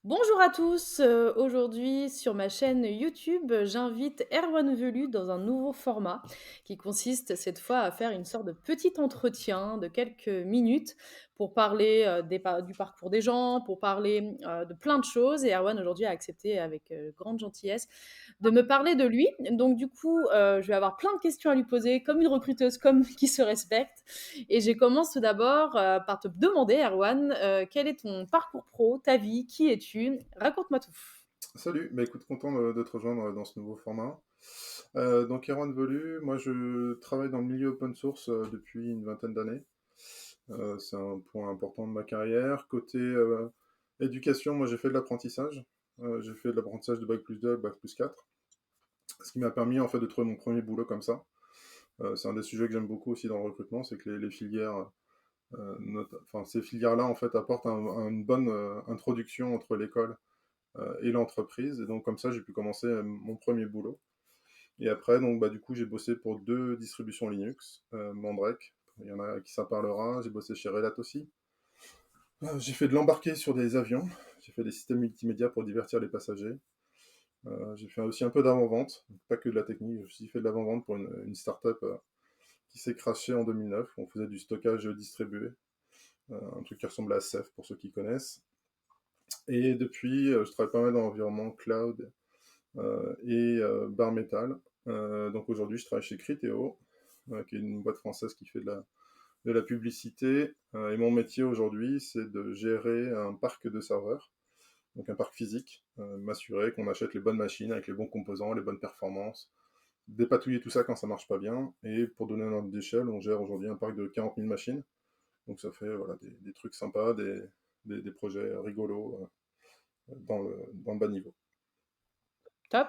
Bonjour à tous, aujourd'hui sur ma chaîne YouTube, j'invite Erwan Velu dans un nouveau format qui consiste cette fois à faire une sorte de petit entretien de quelques minutes pour parler, du parcours des gens, pour parler, de plein de choses et Erwan aujourd'hui a accepté avec, grande gentillesse de me parler de lui. Donc du coup, je vais avoir plein de questions à lui poser comme une recruteuse, comme qui se respecte et je commence tout d'abord par te demander, Erwan, quel est ton parcours pro, ta vie, qui es-tu? Raconte-moi tout. Salut, bah écoute, content de te rejoindre dans ce nouveau format. Donc Erwan Velu, moi je travaille dans le milieu open source depuis une vingtaine d'années. C'est un point important de ma carrière. Côté éducation, moi j'ai fait de l'apprentissage. J'ai fait de l'apprentissage de Bac+2 à Bac+4. Ce qui m'a permis en fait de trouver mon premier boulot comme ça. C'est un des sujets que j'aime beaucoup aussi dans le recrutement, c'est que les filières, enfin ces filières-là en fait apportent une bonne introduction entre l'école et l'entreprise. Et donc comme ça, j'ai pu commencer mon premier boulot. Et après, donc bah du coup, j'ai bossé pour deux distributions Linux, Mandrake. Il y en a qui ça parlera. J'ai bossé chez Red Hat aussi. J'ai fait de l'embarqué sur des avions. J'ai fait des systèmes multimédia pour divertir les passagers. J'ai fait aussi un peu d'avant-vente, pas que de la technique. J'ai aussi fait de l'avant-vente pour une startup qui s'est crashée en 2009. On faisait du stockage distribué, un truc qui ressemble à Ceph pour ceux qui connaissent. Et depuis, je travaille pas mal dans l'environnement cloud et Bar Metal. Donc aujourd'hui, je travaille chez Criteo, qui est une boîte française qui fait de la publicité. Et mon métier aujourd'hui, c'est de gérer un parc de serveurs, donc un parc physique, m'assurer qu'on achète les bonnes machines avec les bons composants, les bonnes performances, dépatouiller tout ça quand ça marche pas bien. Et pour donner un ordre d'échelle, on gère aujourd'hui un parc de 40 000 machines. Donc ça fait voilà, des trucs sympas, des projets rigolos dans le bas niveau. Top.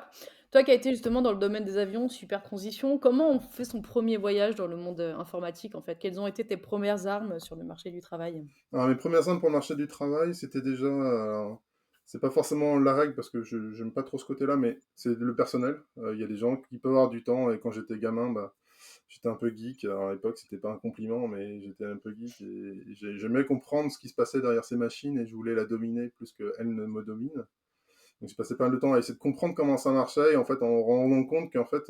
Toi qui as été justement dans le domaine des avions, super transition, comment on fait son premier voyage dans le monde, informatique en fait? Quelles ont été tes premières armes sur le marché du travail? Alors, mes premières armes pour le marché du travail, c'était déjà, c'est pas forcément la règle parce que je j'aime pas trop ce côté-là, mais c'est le personnel. Il y a des gens qui peuvent avoir du temps et quand j'étais gamin, bah, j'étais un peu geek. Alors, à l'époque, c'était pas un compliment, mais j'étais un peu geek et j'aimais comprendre ce qui se passait derrière ces machines et je voulais la dominer plus qu'elle ne me domine. Donc, j'ai passé pas mal de temps à essayer de comprendre comment ça marchait et en fait, en me rendant compte qu'en fait,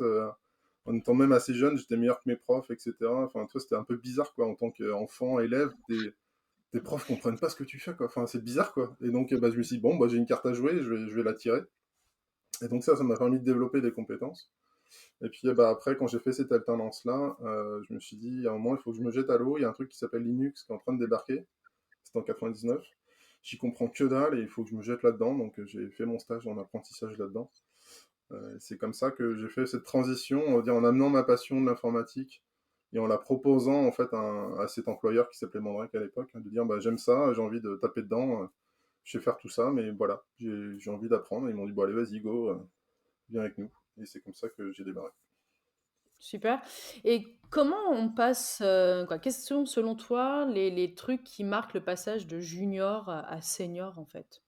en étant même assez jeune, j'étais meilleur que mes profs, et cetera. Enfin, tu vois, c'était un peu bizarre, quoi, en tant qu'enfant, élève, tes profs comprennent pas ce que tu fais, quoi. Enfin, c'est bizarre, quoi. Et donc, bah, je me suis dit, bon, bah, j'ai une carte à jouer, je vais la tirer. Et donc, ça m'a permis de développer des compétences. Et puis, bah, après, quand j'ai fait cette alternance-là, je me suis dit, à un moment, il faut que je me jette à l'eau. Il y a un truc qui s'appelle Linux qui est en train de débarquer. C'était en 99. J'y comprends que dalle et il faut que je me jette là-dedans. Donc, j'ai fait mon stage en apprentissage là-dedans. C'est comme ça que j'ai fait cette transition, on va dire, en amenant ma passion de l'informatique et en la proposant en fait à cet employeur qui s'appelait Mandrake à l'époque, hein, de dire bah, j'aime ça, j'ai envie de taper dedans, je sais faire tout ça, mais voilà, j'ai envie d'apprendre. Et ils m'ont dit bon allez vas-y go, viens avec nous. Et c'est comme ça que j'ai démarré. Super. Et comment on passe, quoi, quels sont selon toi les trucs qui marquent le passage de junior à senior en fait?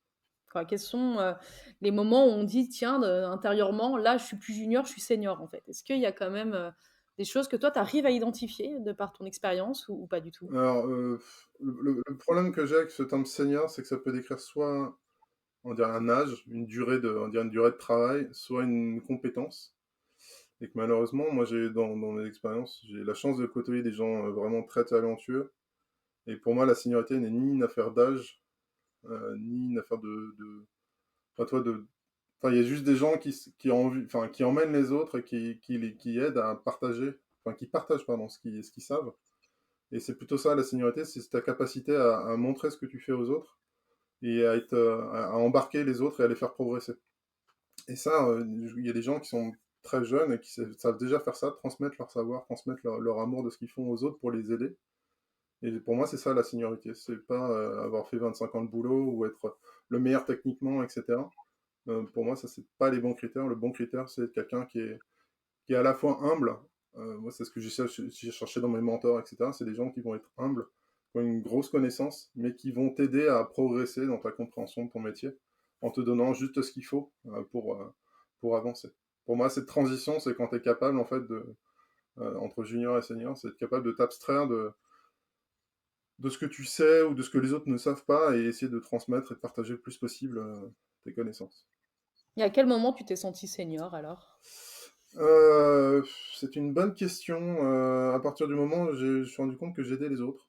Quoi, quels sont, les moments où on dit: «Tiens, intérieurement, là, je suis plus junior, je suis senior», en fait? Est-ce qu'il y a quand même, des choses que toi, tu arrives à identifier de par ton expérience ou pas du tout? Alors le problème que j'ai avec ce terme senior, c'est que ça peut décrire soit on dirait un âge, on dirait une durée de travail, soit une compétence. Et que malheureusement, moi, dans mes expériences, j'ai la chance de côtoyer des gens vraiment très talentueux. Et pour moi, la seniorité n'est ni une affaire d'âge, ni une affaire enfin, toi, enfin, il y a juste des gens qui ont envie, enfin, qui emmènent les autres et qui aident à partager, enfin, qui partagent, pardon, ce qu'ils savent. Et c'est plutôt ça, la seniorité, c'est ta capacité à montrer ce que tu fais aux autres et à embarquer les autres et à les faire progresser. Et ça, il y a des gens qui sont très jeunes et qui savent déjà faire ça, transmettre leur savoir, transmettre leur amour de ce qu'ils font aux autres pour les aider. Et pour moi, c'est ça la seniorité. C'est pas avoir fait 25 ans de boulot ou être le meilleur techniquement, etc. Pour moi, ça, c'est pas les bons critères. Le bon critère, c'est quelqu'un qui est à la fois humble. Moi, c'est ce que j'ai cherché dans mes mentors, etc. C'est des gens qui vont être humbles, qui ont une grosse connaissance, mais qui vont t'aider à progresser dans ta compréhension de ton métier en te donnant juste ce qu'il faut pour avancer. Pour moi, cette transition, c'est quand tu es capable, en fait, entre junior et senior, c'est être capable de t'abstraire de ce que tu sais ou de ce que les autres ne savent pas et essayer de transmettre et de partager le plus possible, tes connaissances. Et à quel moment tu t'es senti senior alors? Heu, c'est une bonne question, à partir du moment où je me suis rendu compte que j'aidais les autres,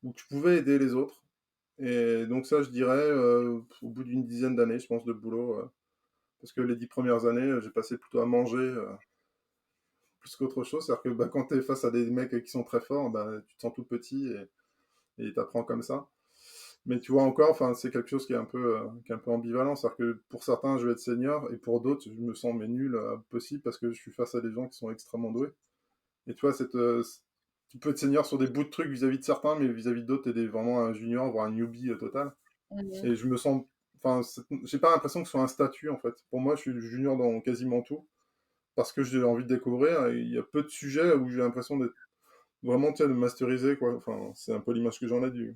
ou que je pouvais aider les autres et donc ça, je dirais, au bout d'une dizaine d'années, je pense, de boulot, parce que les 10 premières années, j'ai passé plutôt à manger, plus qu'autre chose. C'est-à-dire que, bah, quand tu es face à des mecs, qui sont très forts, bah, tu te sens tout petit et tu apprends comme ça. Mais tu vois encore, enfin, c'est quelque chose qui est un peu ambivalent. C'est-à-dire que pour certains, je vais être senior et pour d'autres, je me sens mais nul, possible parce que je suis face à des gens qui sont extrêmement doués. Et tu vois, tu peux être senior sur des bouts de trucs vis-à-vis de certains, mais vis-à-vis d'autres, tu es vraiment un junior, voire un newbie total. Mmh. Et je me sens, enfin, j'ai pas l'impression que ce soit un statut en fait. Pour moi, je suis junior dans quasiment tout parce que j'ai envie de découvrir. Et il y a peu de sujets où j'ai l'impression d'être vraiment, tu sais, de masteriser quoi. Enfin, c'est un peu l'image que j'en ai du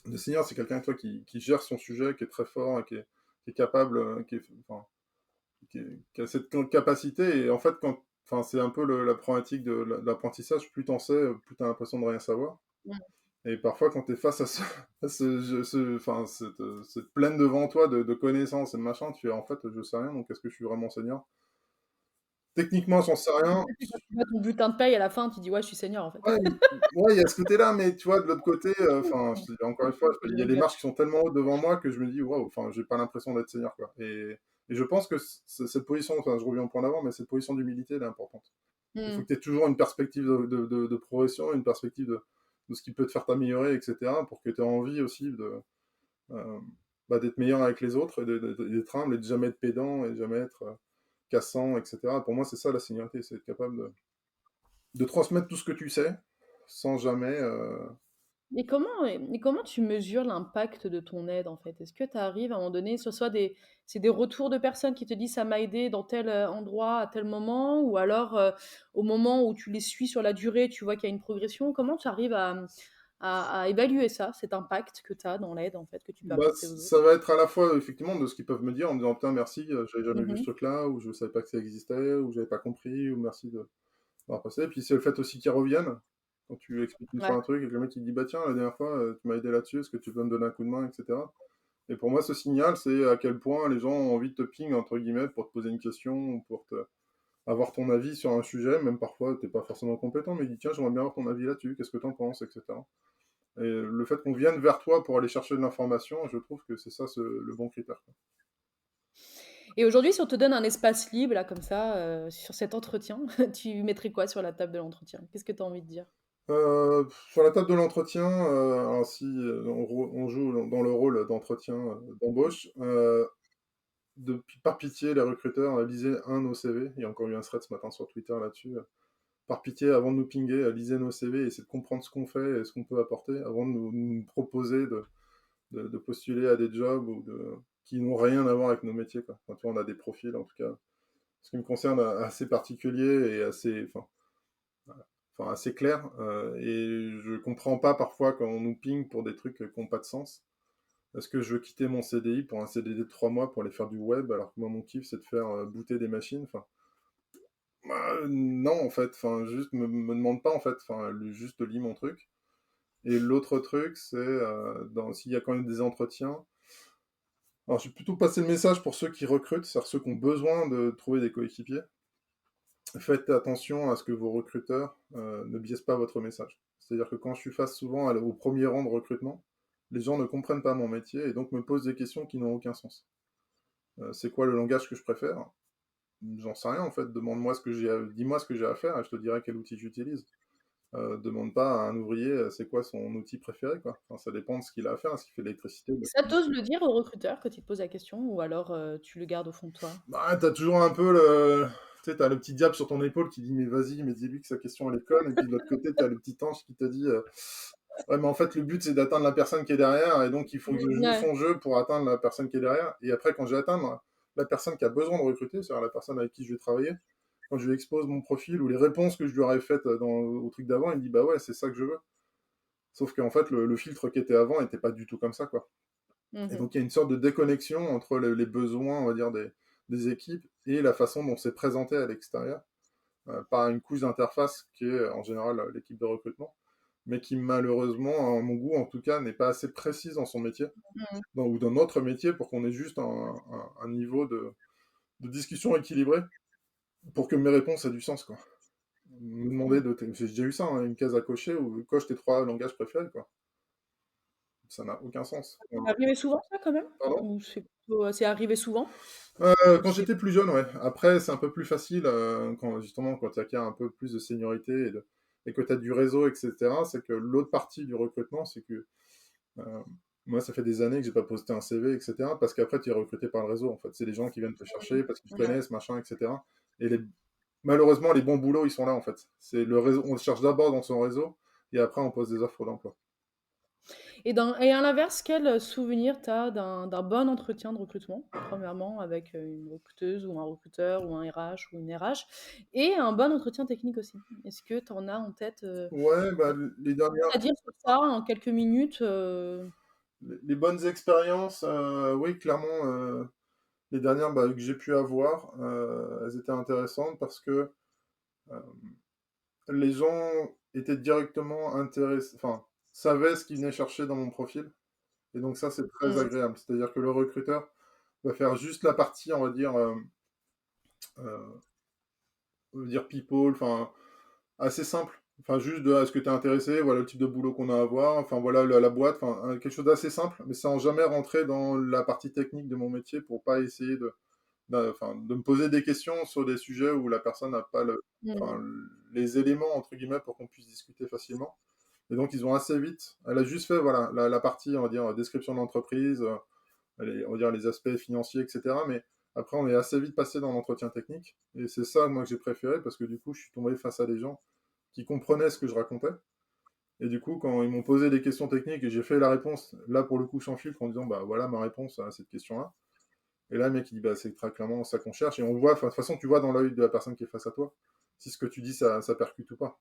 de senior, c'est quelqu'un toi qui gère son sujet, qui est très fort, qui est capable, enfin, qui a cette capacité. Et en fait, enfin, c'est un peu la problématique de l'apprentissage. Plus t'en sais, plus t'as l'impression de rien savoir. Mmh. Et parfois, quand tu es face à enfin, cette plaine devant toi de connaissances et de machin, tu fais en fait, je sais rien, donc est-ce que je suis vraiment senior? Techniquement, j'en sais rien. Quand tu vois ton bulletin de paye à la fin, tu dis: «Ouais, je suis senior en fait». Ouais, ouais, il y a ce côté-là, mais tu vois, de l'autre côté, enfin, encore une Je fois, vois ce que tu il y a veux les dire. marches qui sont tellement hautes devant moi que je me dis: «Waouh», enfin, j'ai pas l'impression d'être senior, quoi. Et je pense que cette position, enfin, je reviens au point d'avant, mais cette position d'humilité, elle est importante. Il faut Mmh. que tu aies toujours une perspective de progression, une perspective de ce qui peut te faire t'améliorer, et cetera, pour que tu aies envie aussi heu, bah, d'être meilleur avec les autres et d'être humble et de jamais être pédant et de jamais être, cassant, et cetera. Pour moi, c'est ça la seniorité, c'est être capable de transmettre tout ce que tu sais, sans jamais, Et comment tu mesures l'impact de ton aide, en fait? Est-ce que tu arrives à un moment donné, ce soit c'est des retours de personnes qui te disent: «Ça m'a aidé dans tel, endroit, à tel moment», ou alors, au moment où tu les suis sur la durée, tu vois qu'il y a une progression? Comment tu arrives à évaluer ça, cet impact que tu as dans l'aide, en fait, que tu peux bah, apporter aux ça autres? va être à la fois effectivement de ce qu'ils peuvent me dire en me disant: «Putain merci, j'avais jamais vu ce Mmh. truc-là» ou «Je savais pas que ça existait» ou «J'avais pas compris» ou «Merci de m'avoir passé». Et puis c'est le fait aussi qu'ils reviennent. Quand tu expliques une fois Ouais. un truc et que le mec il dit: «Bah tiens, la dernière fois, tu m'as aidé là-dessus, est-ce que tu peux me donner un coup de main?» et cetera. Et pour moi, ce signal, c'est à quel point les gens ont envie de te «ping» entre guillemets pour te poser une question ou pour avoir ton avis sur un sujet, même parfois t'es pas forcément compétent, mais il dit: «Tiens, j'aimerais bien avoir ton avis là-dessus, qu'est-ce que tu en penses?» et cetera. Et le fait qu'on vienne vers toi pour aller chercher de l'information, je trouve que c'est ça le bon critère, quoi. Et aujourd'hui, si on te donne un espace libre, là, comme ça, sur cet entretien, tu mettrais quoi sur la table de l'entretien? Qu'est-ce que tu as envie de dire? Sur la table de l'entretien, alors si, on joue dans le rôle d'entretien, d'embauche, par pitié les recruteurs, lisez nos CV. Il y a encore eu un thread ce matin sur Twitter là-dessus, par pitié avant de nous pinguer, lisez nos CV, essayez de comprendre ce qu'on fait et ce qu'on peut apporter avant de nous proposer de postuler à des jobs qui n'ont rien à voir avec nos métiers, quoi. Enfin, tu vois, on a des profils, en tout cas, ce qui me concerne, assez particuliers et assez clairs. Et je comprends pas parfois quand on nous ping pour des trucs qui n'ont pas de sens. Est-ce que je veux quitter mon CDI pour un CDD de 3 mois pour aller faire du web alors que moi, mon kiff, c'est de faire booter des machines? Enfin, non, en fait. Enfin, juste me demande pas, en fait. Enfin, juste lis mon truc. Et l'autre truc, c'est s'il y a quand même des entretiens. Alors, je vais plutôt passer le message pour ceux qui recrutent, c'est-à-dire ceux qui ont besoin de trouver des coéquipiers. Faites attention à ce que vos recruteurs ne biaisent pas votre message. C'est-à-dire que quand je suis face souvent au premier rang de recrutement, les gens ne comprennent pas mon métier et donc me posent des questions qui n'ont aucun sens. C'est quoi le langage que je préfère? J'en sais rien en fait. Dis-moi ce que j'ai à faire et je te dirai quel outil j'utilise. Demande pas à un ouvrier c'est quoi son outil préféré, quoi. Enfin, ça dépend de ce qu'il a à faire. Est-ce qu'il fait de l'électricité, de Et la ça, tu plomberie? le dire au recruteur quand il te pose la question, ou alors, tu le gardes au fond de toi? Bah, t'as toujours un peu le. Tu sais, t'as le petit diable sur ton épaule qui dit mais vas-y, mais dis-lui que sa question elle est conne. Et puis de l'autre côté, t'as le petit ange qui te dit ouais, mais en fait, le but c'est d'atteindre la personne qui est derrière et donc il faut que je joue Ouais. son jeu pour atteindre la personne qui est derrière. Et après, quand je vais atteindre la personne qui a besoin de recruter, c'est-à-dire la personne avec qui je vais travailler, quand je lui expose mon profil ou les réponses que je lui aurais faites au truc d'avant, il me dit bah ouais, c'est ça que je veux. Sauf qu'en fait, le filtre qui était avant n'était pas du tout comme ça, quoi. Mmh Et mh. donc, il y a une sorte de déconnexion entre les besoins, on va dire, des équipes et la façon dont c'est présenté à l'extérieur, par une couche d'interface qui est en général l'équipe de recrutement. mais qui malheureusement, à mon goût en tout cas, n'est pas assez précise dans son métier, Mmh. ou dans notre métier pour qu'on ait juste un niveau de discussion équilibré pour que mes réponses aient du sens, quoi. Me demander Mmh. de j'ai déjà eu ça, hein, une case à cocher où coche tes 3 langages préférés, quoi. Ça n'a aucun sens. C'est arrivé souvent ça quand même? Pardon? Ou c'est plutôt, c'est arrivé souvent? Ou Quand c'est j'étais plus jeune, ouais. Après, c'est un peu plus facile, quand justement, quand tu acquiers un peu plus de seniorité et que tu as du réseau et cetera. C'est que l'autre partie du recrutement, c'est que, heu, moi, ça fait des années que j'ai pas posté un CV et cetera, parce qu'après tu es recruté par le réseau, en fait. C'est des gens qui viennent te chercher parce qu'ils te ouais. connaissent, machin et cetera, et malheureusement, les bons boulots, ils sont là, en fait. C'est le réseau, on cherche d'abord dans son réseau et après on pose des offres d'emploi. Et à l'inverse, quel souvenir tu as d'un bon entretien de recrutement? Premièrement avec, une recruteuse ou un recruteur ou un RH ou une RH et un bon entretien technique aussi. Est-ce que tu en as en tête, Ouais, bah, les dernières à dire sur ça en quelques minutes, les bonnes expériences, oui, clairement, les dernières, bah, que j'ai pu avoir, elles étaient intéressantes parce que, hem, les gens étaient directement intéressés, enfin, savaient ce qu'ils venaient chercher dans mon profil, et donc ça, c'est très mmh, agréable. C'est-à-dire que le recruteur va faire juste la partie, on va dire, on va dire people, enfin, assez simple. Enfin, juste de: «Est-ce que tu es intéressé? Voilà le type de boulot qu'on a à voir, enfin voilà la boîte», enfin, quelque chose d'assez simple, mais sans jamais rentrer dans la partie technique de mon métier pour pas essayer enfin, de me poser des questions sur des sujets où la personne n'a pas mmh, enfin, les éléments entre guillemets pour qu'on puisse discuter facilement. Et donc ils ont assez vite. Elle a juste fait voilà la partie, on va dire, description de l'entreprise, on va dire les aspects financiers, etc. Mais après on est assez vite passé dans l'entretien technique. Et c'est ça moi que j'ai préféré parce que du coup je suis tombé face à des gens qui comprenaient ce que je racontais. Et du coup, quand ils m'ont posé des questions techniques et j'ai fait la réponse, là pour le coup sans filtre, en disant bah voilà ma réponse à cette question-là, et là, le mec, il dit, bah, c'est très clairement ça qu'on cherche. Et on voit, de toute façon, tu vois dans l'œil de la personne qui est face à toi, si ce que tu dis, ça percute ou pas.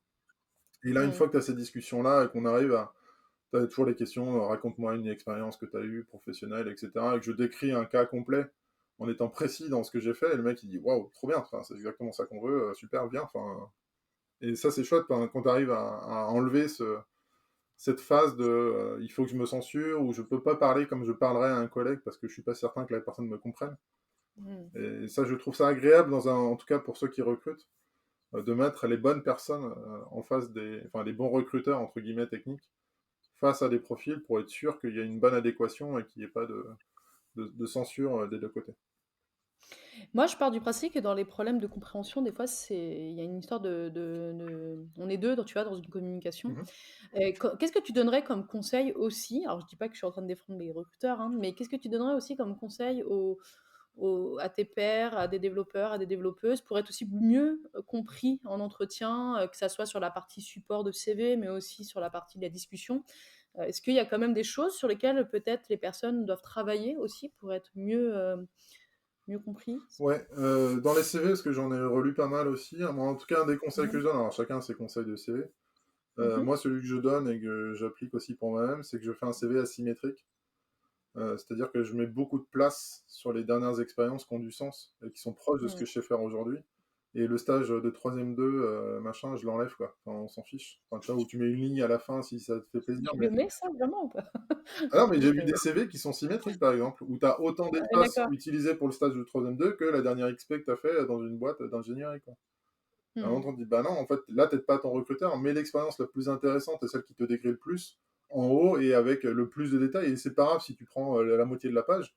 Et là, une mmh, fois que tu as ces discussions-là et qu'on arrive à. Tu as toujours les questions, raconte-moi une expérience que tu as eue, professionnelle, etc. Et que je décris un cas complet en étant précis dans ce que j'ai fait. Et le mec, il dit, waouh, trop bien, enfin, c'est exactement ça qu'on veut, super bien. Enfin, et ça, c'est chouette quand tu arrives à enlever cette phase de il faut que je me censure ou je peux pas parler comme je parlerais à un collègue parce que je suis pas certain que la personne me comprenne. mmh. Et ça, je trouve ça agréable, en tout cas pour ceux qui recrutent, de mettre les bonnes personnes en face enfin, les bons recruteurs, entre guillemets, techniques, face à des profils pour être sûr qu'il y a une bonne adéquation et qu'il n'y ait pas de censure des deux côtés. Moi, je pars du principe que dans les problèmes de compréhension, des fois, il y a une histoire on est 2 dans tu vois, dans une communication. Mhm. Qu'est-ce que tu donnerais comme conseil aussi? Alors je dis pas que je suis en train de défendre les recruteurs, hein, mais qu'est-ce que tu donnerais aussi comme conseil à tes pairs, à des développeurs, à des développeuses pour être aussi mieux, compris en entretien, que ça soit sur la partie support de CV, mais aussi sur la partie de la discussion? Est-ce qu'il y a quand même des choses sur lesquelles peut-être les personnes doivent travailler aussi pour être mieux compris? Ouais, dans les CV, parce que j'en ai relu pas mal aussi, hein, moi, en tout cas, un des conseils que Mmh. je donne, alors chacun a ses conseils de CV. Mmh. Moi, celui que je donne et que j'applique aussi pour moi-même, c'est que je fais un CV asymétrique. C'est-à-dire que je mets beaucoup de place sur les dernières expériences qui ont du sens et qui sont proches de ce Mmh. que je sais faire aujourd'hui. Et le stage de troisième 2, machin, je l'enlève, quoi. Enfin, on s'en fiche. Enfin, tu vois, où tu mets une ligne à la fin si ça te fait plaisir. Tu Mais... le mets ça vraiment ou pas? Ah non, mais j'ai Donc vu des CV qui sont symétriques, par exemple, où tu as autant ouais, d'espace d'accord. utilisé pour le stage de troisième 2 que la dernière XP que tu as fait dans une boîte d'ingénierie, quoi. À un Mmh. moment, on te dit, bah non, en fait, là, t'aides pas ton recruteur, mais l'expérience la plus intéressante et celle qui te décrit le plus en haut et avec le plus de détails. Et c'est pas grave si tu prends la moitié de la page,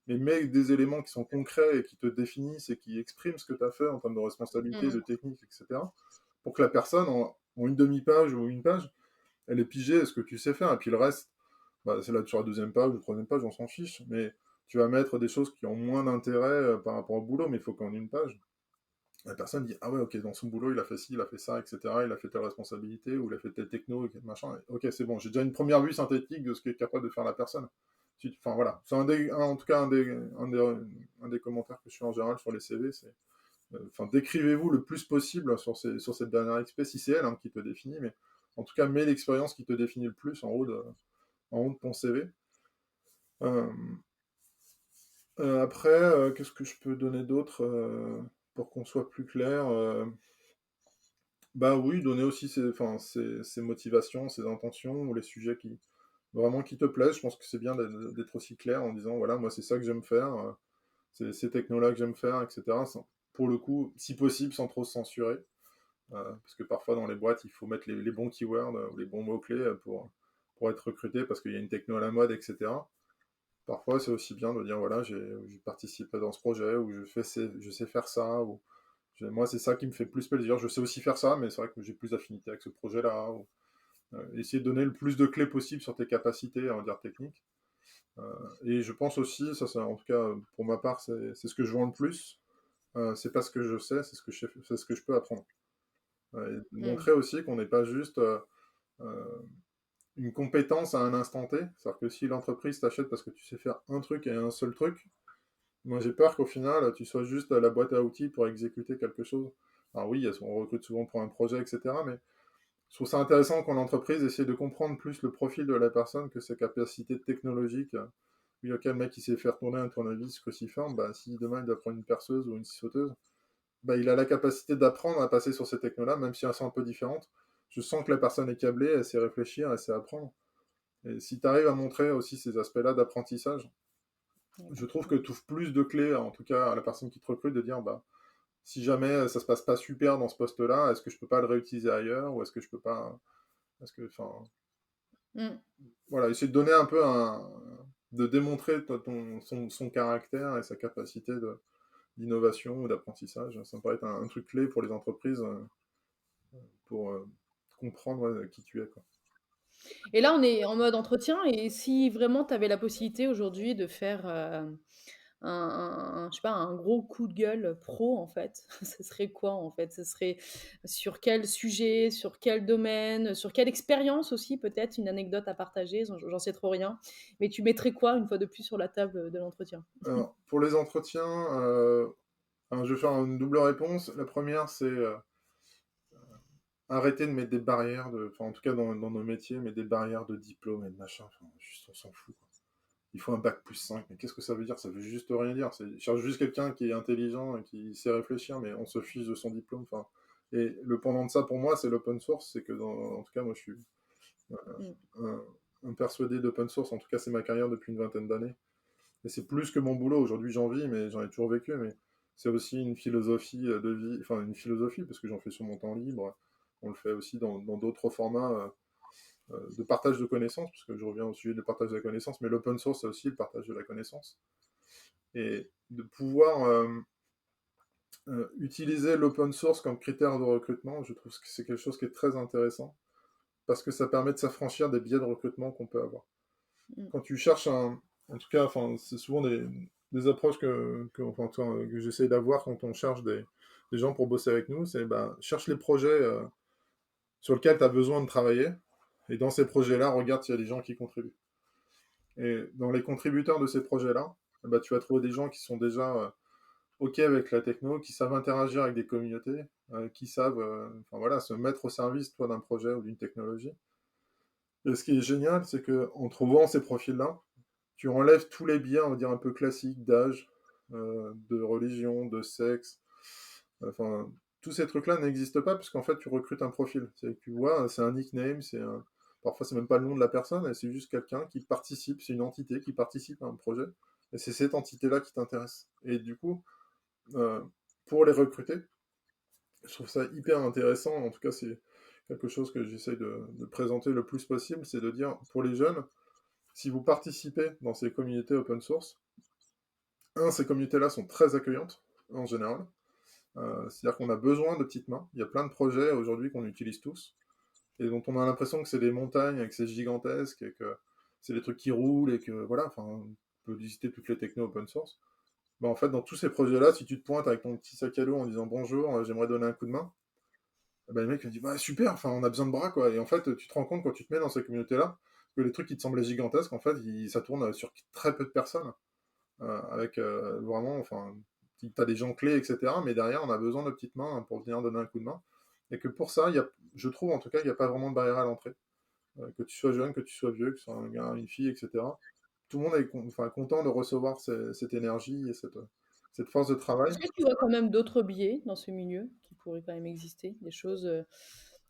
mais mets des éléments qui sont concrets et qui te définissent et qui expriment ce que tu as fait en termes de responsabilité, Mmh. de technique, etc. Pour que la personne, en une demi-page ou une page, elle ait pigé ce que tu sais faire. Et puis le reste, bah, c'est là sur la deuxième page ou la troisième page, on s'en fiche. Mais tu vas mettre des choses qui ont moins d'intérêt par rapport au boulot, mais il faut qu'en une page, la personne dit ah ouais ok dans son boulot il a fait ci, il a fait ça, etc. Il a fait telle responsabilité ou il a fait tel techno, machin. Ok c'est bon, j'ai déjà une première vue synthétique de ce qu'est capable de faire la personne. Enfin voilà, c'est en tout cas un des commentaires que je fais en général sur les CV, c'est enfin décrivez-vous le plus possible sur cette dernière expé si c'est elle hein, qui te définit, mais en tout cas mets l'expérience qui te définit le plus en haut de ton CV. Euh, Après, qu'est-ce que je peux donner d'autre pour qu'on soit plus clair Bah, oui, donner aussi ses motivations, ses intentions ou les sujets qui vraiment qui te plaisent. Je pense que c'est bien d'être aussi clair en disant: «Voilà, moi, c'est ça que j'aime faire, c'est ces technos-là que j'aime faire» et cetera. Sans pour le coup, si possible, sans trop se censurer, parce que parfois dans les boîtes, il faut mettre les bons keywords, ou les bons mots-clés, pour être recruté parce qu'il y a une techno à la mode et cetera. Parfois, c'est aussi bien de dire: «Voilà, j'ai participé dans ce projet» ou «Je sais faire ça» ou moi, c'est ça qui me fait plus plaisir. Je sais aussi faire ça, mais c'est vrai que j'ai plus d'affinité avec ce projet-là. Ou, essayer de donner le plus de clés possible sur tes capacités, on va dire, techniques. Euh, et je pense aussi, ça, en tout cas, pour ma part, c'est ce que je vends le plus. C'est pas ce que je sais, c'est ce que je peux apprendre. Et Mmh. montrer aussi qu'on n'est pas juste euh, une compétence à un instant T. C'est-à-dire que si l'entreprise t'achète parce que tu sais faire un truc et un seul truc, moi j'ai peur qu'au final, tu sois juste la boîte à outils pour exécuter quelque chose. Alors oui, on recrute souvent pour un projet, etc. Mais je trouve ça intéressant quand l'entreprise essaie de comprendre plus le profil de la personne que ses capacités technologiques. Oui, ok, le mec il sait faire tourner un tournevis cruciforme, bah, si demain il doit prendre une perceuse ou une scie sauteuse, bah, il a la capacité d'apprendre à passer sur ces technos-là, même si elles sont un peu différentes. Je sens que la personne est câblée, elle sait réfléchir, elle sait apprendre. Et si tu arrives à montrer aussi ces aspects-là d'apprentissage, je trouve que tu ouvres plus de clés, en tout cas à la personne qui te recrute, de dire, bah, si jamais ça se passe pas super dans ce poste-là, est-ce que je peux pas le réutiliser ailleurs, ou est-ce que je peux pas, est-ce que, enfin, Mmh. voilà, essayer de donner un peu de démontrer son caractère et sa capacité d'innovation ou d'apprentissage. Ça me paraît être un truc clé pour les entreprises, pour comprendre, ouais, qui tu es, quoi. Et là, on est en mode entretien et si vraiment tu avais la possibilité aujourd'hui de faire, je sais pas, un gros coup de gueule pro, en fait, ce serait quoi, en fait? Ce serait sur quel sujet, sur quel domaine, sur quelle expérience aussi peut-être? Une anecdote à partager? J'en sais trop rien. Mais tu mettrais quoi, une fois de plus, sur la table, de l'entretien? Alors, pour les entretiens, je vais faire une double réponse. La première, c'est arrêter de mettre des barrières, enfin, en tout cas dans nos métiers, mais des barrières de diplôme et de machin. Enfin, juste, on s'en fout, quoi. Il faut un bac plus 5, mais qu'est-ce que ça veut dire? Ça veut juste rien dire. Je cherche juste quelqu'un qui est intelligent et qui sait réfléchir, mais on se fiche de son diplôme. Enfin, et le pendant de ça, pour moi, c'est l'open source. C'est que, en tout cas, moi, je suis Mmh. un, un persuadé d'open source. En tout cas, c'est ma carrière depuis une vingtaine d'années. Et c'est plus que mon boulot. Aujourd'hui, j'en vis, mais j'en ai toujours vécu. Mais c'est aussi une philosophie de vie, enfin, une philosophie, parce que j'en fais sur mon temps libre. On le fait aussi dans d'autres formats de partage de connaissances, parce que je reviens au sujet de partage de la connaissance, mais l'open source, c'est aussi le partage de la connaissance. Et de pouvoir utiliser l'open source comme critère de recrutement, je trouve que c'est quelque chose qui est très intéressant, parce que ça permet de s'affranchir des biais de recrutement qu'on peut avoir. Mmh. Quand tu cherches en tout cas, enfin, c'est souvent des approches enfin, que j'essaye d'avoir quand on cherche des gens pour bosser avec nous, c'est bah, cherche les projets sur lesquels tu as besoin de travailler, et dans ces projets-là, regarde s'il y a des gens qui contribuent. Et dans les contributeurs de ces projets-là, bah, tu vas trouver des gens qui sont déjà OK avec la techno, qui savent interagir avec des communautés, qui savent enfin, voilà, se mettre au service toi, d'un projet ou d'une technologie. Et ce qui est génial, c'est qu'en trouvant ces profils-là, tu enlèves tous les biais, on va dire, un peu classiques d'âge, de religion, de sexe. Enfin, tous ces trucs-là n'existent pas puisqu'en fait, tu recrutes un profil. C'est que tu vois, c'est un nickname, parfois, c'est même pas le nom de la personne, c'est juste quelqu'un qui participe, c'est une entité qui participe à un projet. Et c'est cette entité-là qui t'intéresse. Et du coup, euh, pour les recruter, je trouve ça hyper intéressant. En tout cas, c'est quelque chose que j'essaye de présenter le plus possible, c'est de dire, pour les jeunes, si vous participez dans ces communautés open source, ces communautés-là sont très accueillantes, en général. C'est-à-dire qu'on a besoin de petites mains. Il y a plein de projets aujourd'hui qu'on utilise tous, et dont on a l'impression que c'est des montagnes, et que c'est gigantesque, et que c'est des trucs qui roulent, et que voilà, enfin, on peut visiter toutes les technos open source. Bah, en fait, dans tous ces projets-là, si tu te pointes avec ton petit sac à dos en disant bonjour, j'aimerais donner un coup de main, bah, le mec me dit bah, super, enfin, on a besoin de bras, quoi. Et en fait, tu te rends compte quand tu te mets dans ces communautés-là que les trucs qui te semblaient gigantesques, en fait, ça tourne sur très peu de personnes, avec vraiment, enfin, tu as des gens clés, etc. Mais derrière, on a besoin de petites mains pour venir donner un coup de main. Et que pour ça, je trouve en tout cas, il n'y a pas vraiment de barrière à l'entrée. Que tu sois jeune, que tu sois vieux, que tu sois un gars, une fille, etc. Tout le monde est enfin, content de recevoir cette énergie et cette force de travail. Est-ce que tu vois quand même d'autres biais dans ce milieu? pourrait quand même exister? Des choses,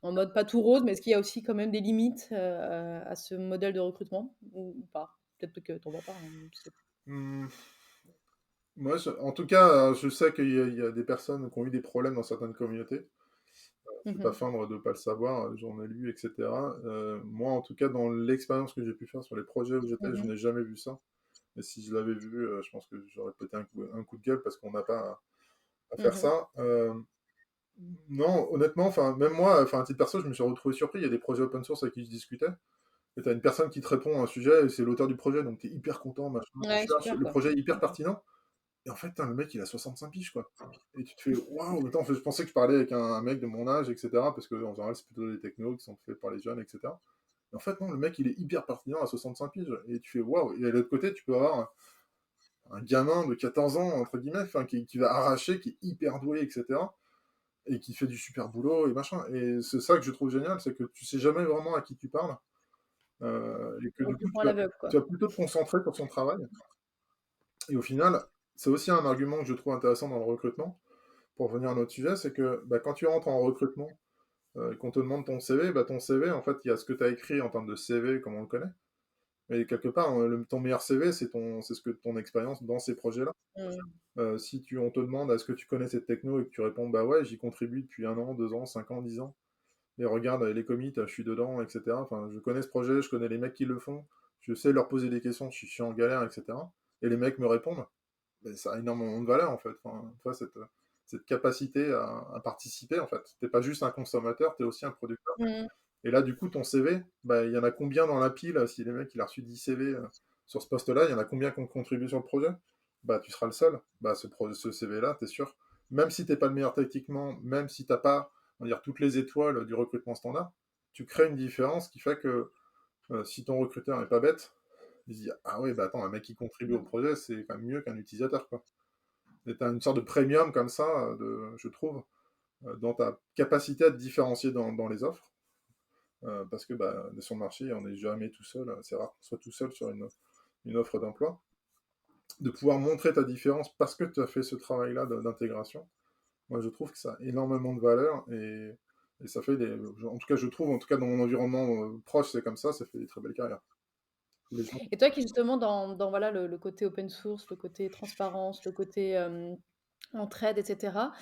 en mode pas tout rose, mais est-ce qu'il y a aussi quand même des limites, à ce modèle de recrutement ou pas? Peut-être que tu en vois pas, hein, je sais pas. Mmh, moi, en tout cas, je sais qu'il y a des personnes qui ont eu des problèmes dans certaines communautés. Je ne Mmh vais pas mh. feindre de ne pas le savoir, j'en ai lu et cetera. Moi, en tout cas, dans l'expérience que j'ai pu faire sur les projets où j'étais, je Mmh. n'ai jamais vu ça. Et si je l'avais vu, je pense que j'aurais pété un coup de gueule parce qu'on n'a pas à faire Mmh. ça. Non, honnêtement, enfin, même moi, enfin, à titre perso, je me suis retrouvé surpris. Il y a des projets open source avec qui je discutais. Et tu as une personne qui te répond à un sujet, et c'est l'auteur du projet, donc tu es hyper content, machin, tu Ouais, cherches, super le quoi. projet est hyper Mmh. pertinent. Et en fait, putain, le mec, il a 65 piges, quoi. Et tu te fais, waouh, attends, en fait, je pensais que je parlais avec un mec de mon âge, etc. Parce que, en général, c'est plutôt des technos qui sont faits par les jeunes, etc. Et en fait, non, le mec, il est hyper pertinent à 65 piges. Et tu fais, waouh. Et de l'autre côté, tu peux avoir un gamin de 14 ans, entre guillemets, enfin, qui va arracher, qui est hyper doué, etc. Et qui fait du super boulot et machin. Et c'est ça que je trouve génial, c'est que tu sais jamais vraiment à qui tu parles. Et que du coup, Recrutement à l'aveugle tu quoi. vas plutôt te concentrer sur son travail. Et au final, c'est aussi un argument que je trouve intéressant dans le recrutement. Pour revenir à notre sujet, c'est que bah, quand tu rentres en recrutement, et qu'on te demande ton CV, bah, ton CV, en fait, il y a ce que tu as écrit en termes de CV, comme on le connaît. Mais quelque part, ton meilleur CV, c'est ce que ton expérience dans ces projets-là. Mmh. Si on te demande est-ce que tu connais cette techno et que tu réponds bah ouais, j'y contribue depuis 1 an, 2 ans, 5 ans, 10 ans. Et regarde les commits, je suis dedans, etc. Enfin, je connais ce projet, je connais les mecs qui le font, je sais leur poser des questions, je suis en galère, etc. Et les mecs me répondent, ben, ça a énormément de valeur, en fait. Enfin, tu vois, cette capacité à participer, en fait. T'es pas juste un consommateur, t'es aussi un producteur. Mmh. Et là, du coup, ton CV, bah, il y en a combien dans la pile? Si les mecs, il a reçu 10 CV sur ce poste-là, il y en a combien qui ont contribué sur le projet? Bah, tu seras le seul. Bah, ce CV-là, t'es sûr. Même si t'es pas le meilleur techniquement, même si t'as pas, on va dire, toutes les étoiles du recrutement standard, tu crées une différence qui fait que si ton recruteur est pas bête, il se dit ah oui, bah attends, un mec qui contribue au projet, c'est quand même mieux qu'un utilisateur, quoi. Et t'as une sorte de premium comme ça, je trouve, dans ta capacité à te différencier dans les offres. Parce que bah, sur le marché, on n'est jamais tout seul. C'est rare qu'on soit tout seul sur une offre d'emploi. De pouvoir montrer ta différence parce que tu as fait ce travail-là d'intégration, moi je trouve que ça a énormément de valeur et ça fait des. En tout cas, je trouve, en tout cas dans mon environnement proche, c'est comme ça fait des très belles carrières. Tous les gens. Et toi qui justement dans voilà le côté open source, le côté transparence, le côté, entraide et cetera,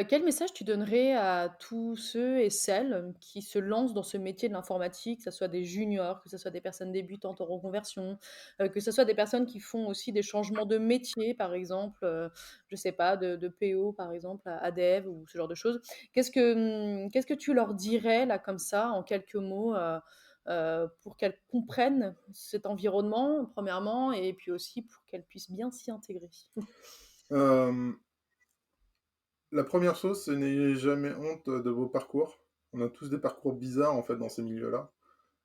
quel message tu donnerais à tous ceux et celles qui se lancent dans ce métier de l'informatique, que ça soit des juniors, que ce soit des personnes débutantes en reconversion, que ce soit des personnes qui font aussi des changements de métier, par exemple, je sais pas, de PO par exemple à dev ou ce genre de choses. Qu'est-ce que tu leur dirais là comme ça en quelques mots, pour qu'elles comprennent cet environnement, premièrement, et puis aussi pour qu'elles puissent bien s'y intégrer? Euh, la première chose, c'est n'ayez jamais honte de vos parcours. On a tous des parcours bizarres en fait dans ces milieux-là.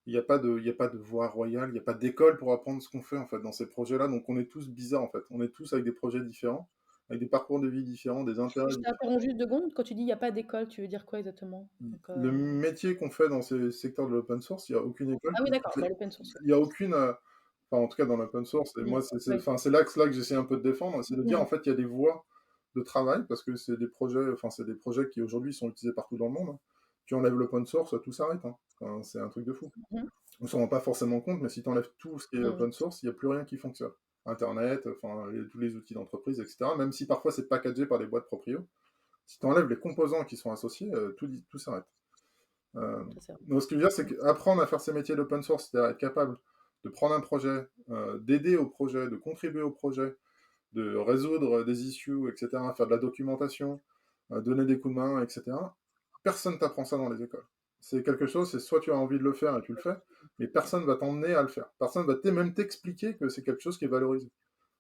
Il y a pas de voie royale, il n'y a pas d'école pour apprendre ce qu'on fait en fait dans ces projets-là. Donc on est tous bizarres en fait. On est tous avec des projets différents, avec des parcours de vie différents, des intérêts Je différents. t'interromps juste 2 secondes. Quand tu dis: «Il y a pas d'école», tu veux dire quoi exactement? Donc, Le métier qu'on fait dans ces secteurs de l'open source, il n'y a aucune école. ah oui d'accord, dans l'open source, Il n'y a aucune, enfin en tout cas dans l'open source, et ouais. moi Mmh, oui. enfin, c'est l'axe là que j'essaie un peu de défendre, c'est de dire en Mmh. fait il y a des voies de travail parce que c'est des projets qui aujourd'hui sont utilisés partout dans le monde, hein. Tu enlèves l'open source, tout s'arrête, hein. Enfin, c'est un truc de fou. Mmh. On s'en rend pas forcément compte, mais si tu enlèves tout ce qui est Mmh. open source, il n'y a plus rien qui fonctionne. Internet, enfin, tous les outils d'entreprise, etc. Même si parfois c'est packagé par des boîtes proprio, si tu enlèves les composants qui sont associés, tout s'arrête. Ça c'est vrai. Donc ce que je veux dire, c'est qu'apprendre à faire ces métiers d'open source, c'est-à-dire être capable de prendre un projet, d'aider au projet, de contribuer au projet, de résoudre des issues, etc., faire de la documentation, donner des coups de main, etc. Personne ne t'apprend ça dans les écoles. C'est quelque chose, c'est soit tu as envie de le faire et tu le fais, mais personne ne va t'emmener à le faire. Personne ne va même t'expliquer que c'est quelque chose qui est valorisé.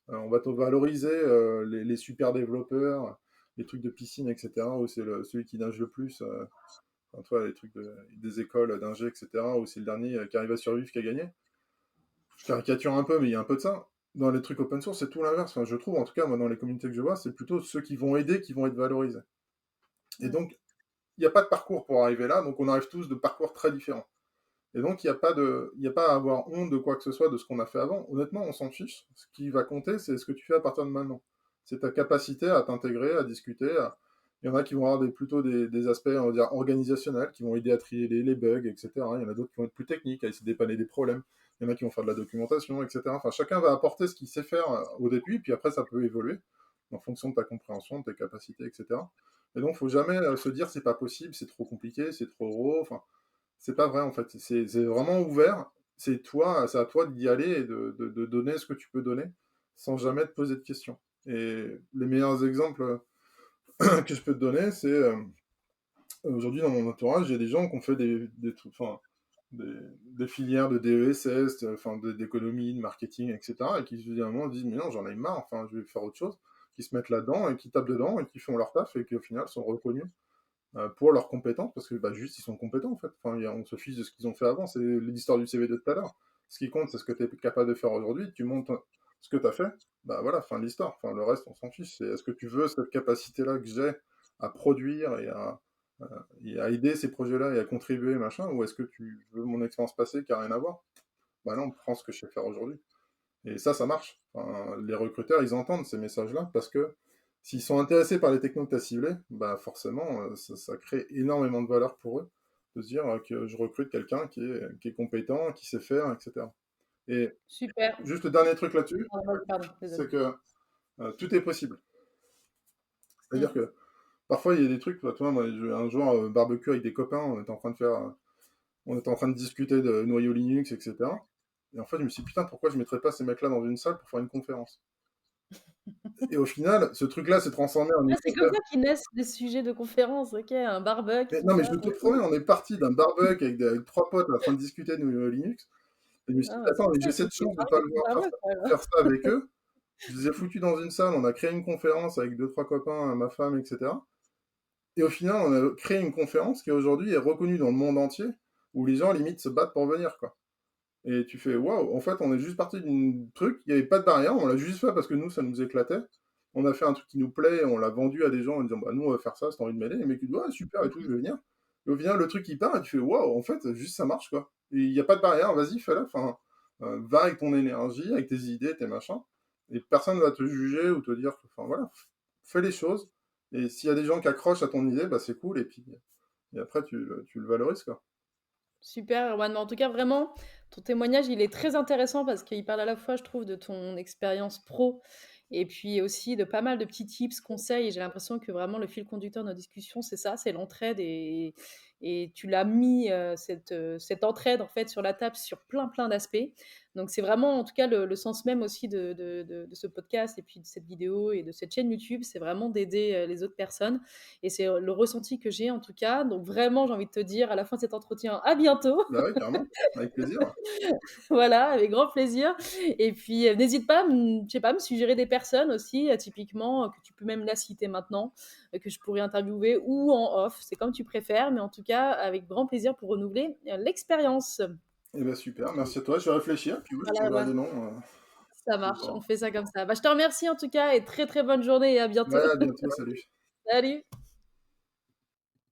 On va te valoriser les super développeurs, les trucs de piscine, etc., où c'est celui qui nage le plus. Enfin, toi, les trucs des écoles d'ingé, etc., où c'est le dernier qui arrive à survivre qui a gagné. Je caricature un peu, mais il y a un peu de ça. Dans les trucs open source, c'est tout l'inverse. Enfin, je trouve, en tout cas, moi, dans les communautés que je vois, c'est plutôt ceux qui vont aider qui vont être valorisés. Et Mmh. donc, il n'y a pas de parcours pour arriver là, donc on arrive tous de parcours très différents. Et donc, il y a pas à avoir honte de quoi que ce soit de ce qu'on a fait avant. Honnêtement, on s'en fiche. Ce qui va compter, c'est ce que tu fais à partir de maintenant. C'est ta capacité à t'intégrer, à discuter, Il y en a qui vont avoir plutôt des aspects, on va dire, organisationnels, qui vont aider à trier les bugs, etc. Il y en a d'autres qui vont être plus techniques, à essayer de dépanner des problèmes. Il y en a qui vont faire de la documentation, etc. Enfin, chacun va apporter ce qu'il sait faire au début, puis après, ça peut évoluer en fonction de ta compréhension, de tes capacités, etc. Et donc, il faut jamais se dire c'est pas possible, c'est trop compliqué, c'est trop gros. Enfin, c'est pas vrai en fait. C'est vraiment ouvert. C'est toi, c'est à toi d'y aller et de donner ce que tu peux donner sans jamais te poser de questions. Et les meilleurs exemples que je peux te donner, c'est aujourd'hui dans mon entourage, il y a des gens qui ont fait enfin, des, des filières de DESS, enfin, d'économie, de marketing, etc. Et qui, à un moment, disent, mais non, j'en ai marre, enfin, je vais faire autre chose. Qui se mettent là-dedans et qui tapent dedans et qui font leur taf et qui, au final, sont reconnus pour leurs compétences, parce que bah, juste ils sont compétents en fait. Enfin, on se fiche de ce qu'ils ont fait avant, c'est l'histoire du CV de tout à l'heure. Ce qui compte, c'est ce que tu es capable de faire aujourd'hui. Tu montres ce que tu as fait, bah voilà, fin de l'histoire. Enfin, le reste, on s'en fiche. C'est est-ce que tu veux cette capacité-là que j'ai à produire et à aider ces projets-là et à contribuer, machin, ou est-ce que tu veux mon expérience passée qui n'a rien à voir? Bah non, prends ce que je sais faire aujourd'hui. Et ça marche. Enfin, les recruteurs, ils entendent ces messages-là parce que s'ils sont intéressés par les technos que tu as ciblés, bah forcément, ça crée énormément de valeur pour eux de se dire que je recrute quelqu'un qui est compétent, qui sait faire, etc. Et Super. juste le dernier truc là-dessus, Pardon, c'est désolée. que tout est possible. C'est-à-dire Mmh. que parfois, il y a des trucs, toi, moi, un jour, barbecue avec des copains, on était en train de discuter de noyau Linux, etc. Et en fait, je me suis dit, putain, pourquoi je mettrais pas ces mecs-là dans une salle pour faire une conférence? Et au final, ce truc-là s'est transformé en Ah, une c'est comme conférence. ça qu'ils naissent des sujets de conférence, OK, un barbecue, Mais tout non, mais ça, je te trop promets, cool. on est parti d'un barbecue avec trois potes en train de discuter de Linux. Et je me suis Ah dit, bah, c'est attends, mais ça, j'ai il faut cette que tu aies chance de ne parlé pas avec le le voir barbecue faire alors. ça avec eux. Je les ai foutus dans une salle, on a créé une conférence avec deux, trois copains, ma femme, etc. Et au final, on a créé une conférence qui aujourd'hui est reconnue dans le monde entier, où les gens limite se battent pour venir, quoi. Et tu fais, waouh, en fait, on est juste parti d'un truc, il n'y avait pas de barrière, on l'a juste fait parce que nous, ça nous éclatait. On a fait un truc qui nous plaît, on l'a vendu à des gens en disant, bah nous, on va faire ça, c'est envie de m'aider. Les mecs, ils disent, ouais, super et tout, je vais venir. Et au final, le truc, il part et tu fais, waouh, en fait, juste ça marche, quoi. Et il n'y a pas de barrière, vas-y, fais-le. Enfin, va avec ton énergie, avec tes idées, tes machins. Et personne ne va te juger ou te dire, enfin voilà, fais les choses. Et s'il y a des gens qui accrochent à ton idée, bah c'est cool. Et après, tu le valorises, quoi. Super, Erwan. En tout cas, vraiment, ton témoignage, il est très intéressant parce qu'il parle à la fois, je trouve, de ton expérience pro et puis aussi de pas mal de petits tips, conseils. Et j'ai l'impression que vraiment le fil conducteur de nos discussions, c'est ça, c'est l'entraide. Et tu l'as mis, cette entraide, en fait, sur la table sur plein, plein d'aspects. Donc, c'est vraiment, en tout cas, le sens même aussi de ce podcast et puis de cette vidéo et de cette chaîne YouTube. C'est vraiment d'aider les autres personnes. Et c'est le ressenti que j'ai en tout cas. Donc vraiment, j'ai envie de te dire à la fin de cet entretien, à bientôt. Bah oui, carrément, avec plaisir. Voilà, avec grand plaisir. Et puis n'hésite pas, je sais pas, me suggérer des personnes aussi, typiquement, que tu peux même la citer maintenant, que je pourrais interviewer ou en off, c'est comme tu préfères, mais en tout cas avec grand plaisir pour renouveler l'expérience. Et bah super, merci à toi. Je vais réfléchir, puis oui, je Voilà, t'enverrai ouais, des noms. ça marche, on fait ça comme ça. Bah, je te remercie en tout cas et très très bonne journée et à Ouais, bientôt. à bientôt, salut. Salut.